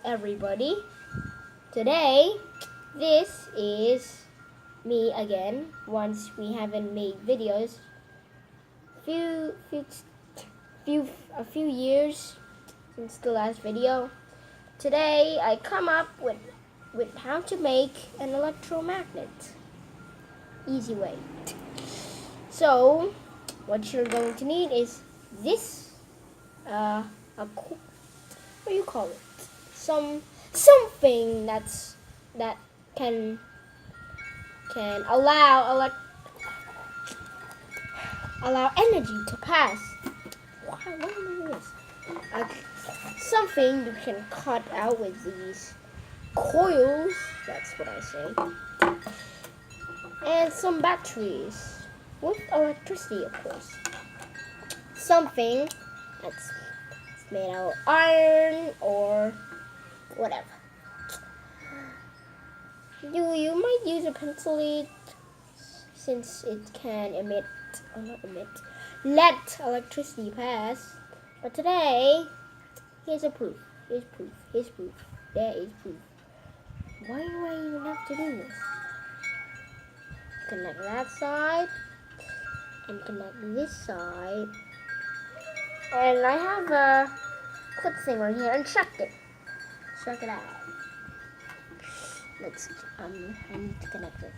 everybody. Today, this is me again. Once we haven't made videos, a few years since the last video. Today, I come up with how to make an electromagnet. Easy way. So, what you're going to need is this. What do you call it? Something that can allow energy to pass. What am I doing this? Something you can cut out with these coils. That's what I say. And some batteries with electricity, of course. Something that's made out of iron or whatever. You might use a pencil lead since it can let electricity pass. But today, here's proof. There is proof. Why do I even have to do this? Connect that side and connect this side. And I have a clip thing right here and check it out. I need to connect it.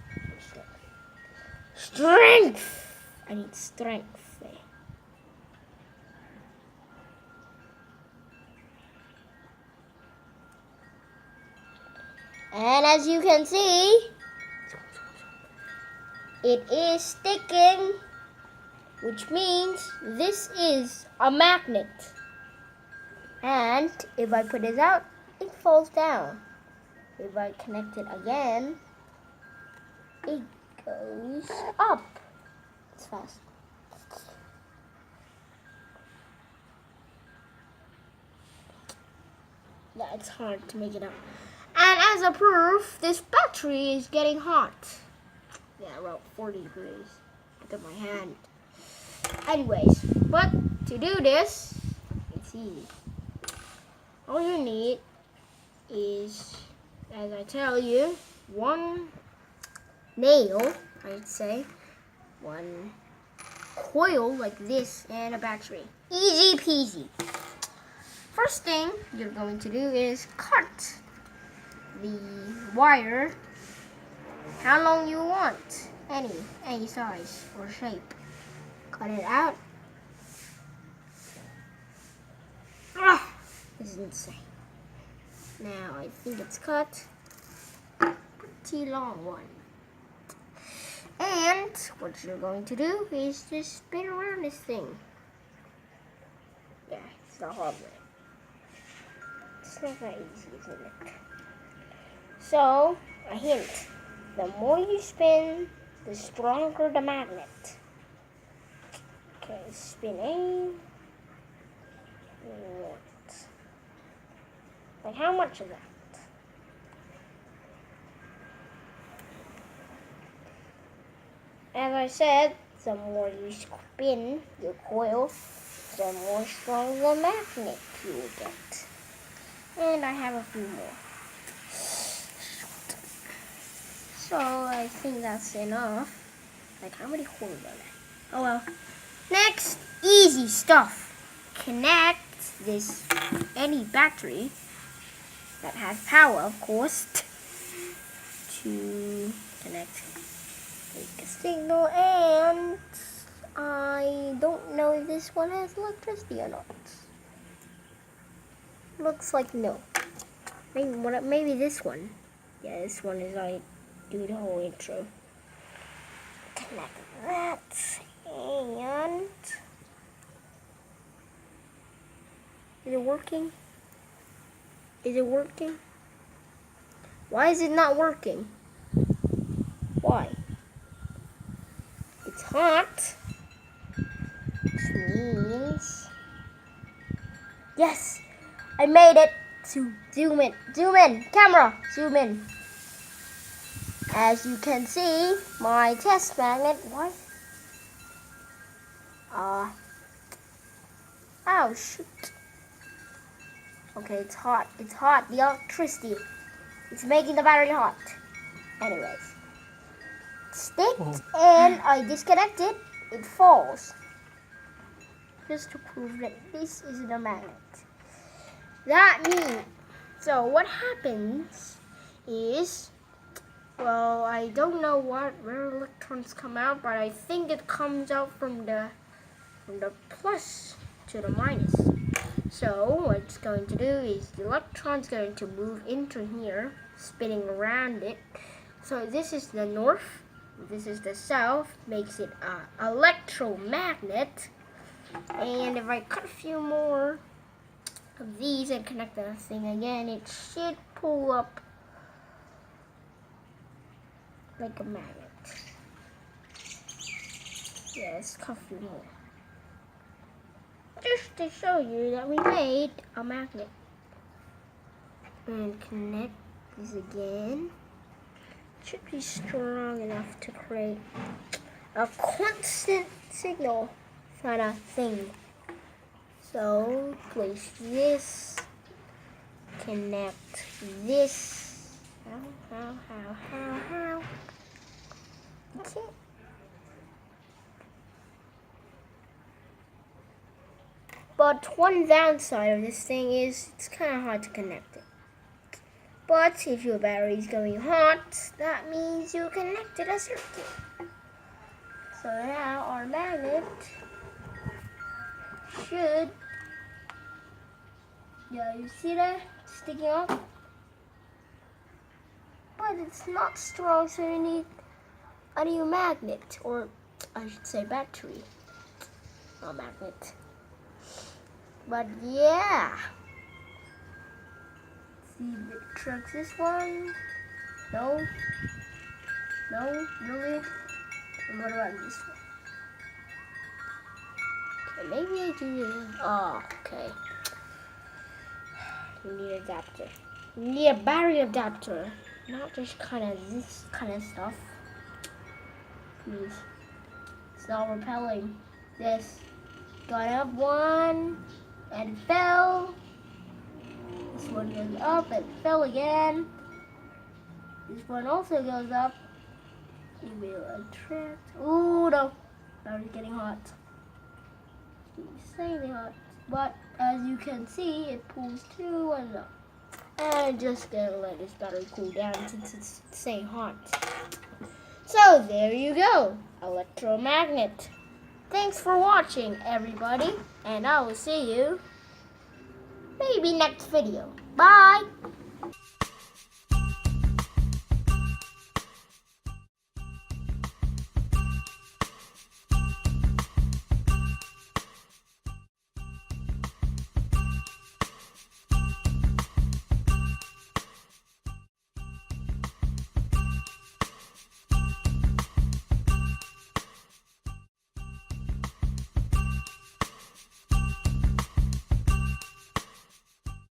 Strength! I need strength there. And as you can see, it is sticking, which means this is a magnet. And if I put it out, it falls down. If I connect it again, it goes up. It's fast. Yeah, it's hard to make it up. And as a proof, this battery is getting hot. Yeah, about 40 degrees. Look at my hand. Anyways, but to do this, it's easy. All you need is, as I tell you, one nail, I'd say, one coil like this, and a battery. Easy peasy. First thing you're going to do is cut the wire how long you want. Any size or shape. Cut it out. This is insane. Now I think it's cut. Pretty long one. And what you're going to do is just spin around this thing. Yeah, it's the hard way. It's not that easy, isn't it? So, a hint. The more you spin, the stronger the magnet. Okay, spinning. Like how much of that? As I said, the more you spin your coil, the more strong the magnet you will get. And I have a few more. So I think that's enough. Like how many holes are there? Oh well. Next, easy stuff. Connect this any battery that has power, of course, to connect. Take a signal, and I don't know if this one has electricity or not. Looks like no. Maybe this one. Yeah, this one is like do the whole intro. Connect that, and is it working? Is it working? Why is it not working? Why? It's hot, which means yes, I made it. Zoom in, camera, zoom in. As you can see, my test magnet, what? Oh shoot. Okay, it's hot. It's hot. The electricity. It's making the battery hot. Anyways. Stick and I disconnect it. It falls. Just to prove that this isn't a magnet. That means, so what happens is, well, I don't know where electrons come out, but I think it comes out from the plus to the minus. So what it's going to do is the electron's going to move into here, spinning around it. So this is the north, this is the south, makes it an electromagnet. And if I cut a few more of these and connect the thing again, it should pull up like a magnet. Yeah, let's cut a few more. Just to show you that we made a magnet. And connect these again. It should be strong enough to create a constant signal kind of thing. So place this, connect this. How? Okay. But one downside of this thing is it's kind of hard to connect it. But if your battery is going hot, that means you connected a circuit. So now our magnet should, yeah, you see that sticking up? But it's not strong, so you need a new magnet, or I should say battery, not magnet. But yeah, see if it tracks this one. No, really. And what about this one? Okay, maybe I do this. Oh, okay. You need an adapter. You need a battery adapter, not just kind of this kind of stuff. Please, it's not repelling. This got up one. And it fell. This one goes up and fell again. This one also goes up. It will attract. Ooh, no. Now it's getting hot. It's insanely hot. But as you can see, it pulls two ones up. And I'm just gonna let this battery cool down since it's staying hot. So there you go. Electromagnet. Thanks for watching, everybody, and I will see you maybe next video. Bye!